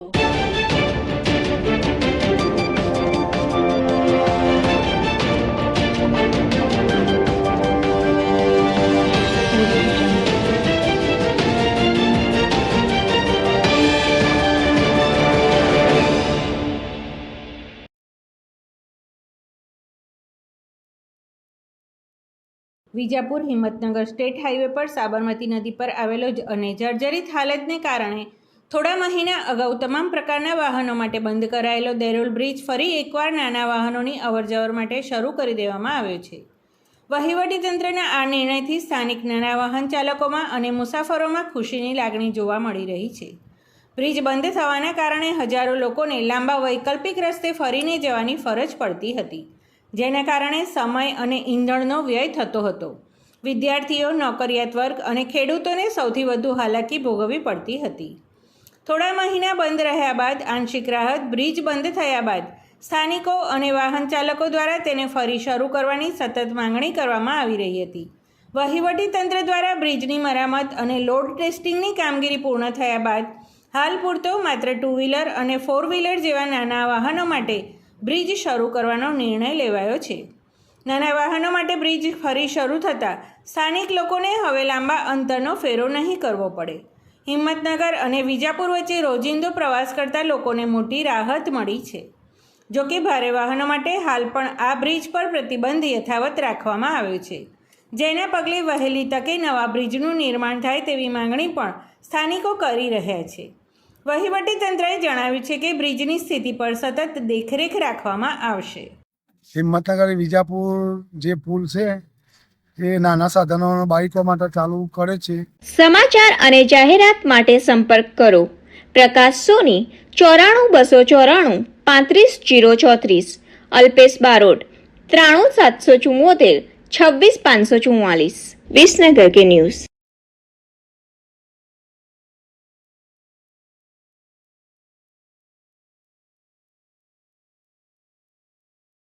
Vijapur Himmatnagar state highway પર સાબરમતી નદી પર આવેલો અને જર્જરિત હાલતને કારણે થોડા મહિના અગાઉ તમામ પ્રકારના વાહનો માટે બંધ કરાયેલો દેરોલ બ્રિજ ફરી એકવાર નાના વાહનોની અવરજવર માટે શરૂ કરી દેવામાં આવ્યો છે. વહીવટીતંત્રના આ નિર્ણયથી સ્થાનિક નાના વાહન ચાલકોમાં અને મુસાફરોમાં ખુશીની લાગણી જોવા મળી રહી છે. બ્રિજ બંધ થવાના કારણે હજારો લોકોને લાંબા વૈકલ્પિક રસ્તે ફરીને જવાની ફરજ પડતી હતી, જેના કારણે સમય અને ઈંધણનો વ્યય થતો હતો. વિદ્યાર્થીઓ, નોકરિયાત વર્ગ અને ખેડૂતોને સૌથી વધુ હાલાકી ભોગવવી પડતી હતી. થોડા મહિના બંધ રહ્યા બાદ આંશિક રાહત બ્રિજ બંધ થયા બાદ સ્થાનિકો અને વાહન ચાલકો દ્વારા તેને ફરી શરૂ કરવાની સતત માંગણી કરવામાં આવી રહી હતી. વહીવટીતંત્ર દ્વારા બ્રિજની મરામત અને લોડ ટેસ્ટિંગની કામગીરી પૂર્ણ થયા બાદ હાલ પૂરતો માત્ર 2 વ્હીલર અને 4 વ્હીલર જેવા નાના વાહનો માટે બ્રિજ શરૂ કરવાનો નિર્ણય લેવાયો છે. નાના વાહનો માટે બ્રિજ ફરી શરૂ થતાં સ્થાનિક લોકોને હવે લાંબા અંતરનો ફેરો નહીં કરવો પડે. હિંમતનગર અને વિજાપુર વચ્ચે રોજિંદો પ્રવાસ કરતા લોકોને મોટી રાહત મળી છે. જોકે ભારે વાહનો માટે હાલ પણ આ બ્રિજ પર પ્રતિબંધ યથાવત રાખવામાં આવ્યો છે, જેના પગલે વહેલી તકે નવા બ્રિજનું નિર્માણ થાય તેવી માંગણી પણ સ્થાનિકો કરી રહ્યા છે. વહીવટીતંત્રએ જણાવ્યું છે કે બ્રિજની સ્થિતિ પર સતત દેખરેખ રાખવામાં આવશે. હિંમતનગર વિજાપુર જે પુલ છે એ નાના સાધનો બાઇકો માટે ચાલુ કરે છે. સમાચાર અને જાહેરાત માટે સંપર્ક કરો પ્રકાશ સોની 94 294 35 034, અલ્પેશ બારોટ 93 774 26 544. વિસનગર કે ન્યૂઝ.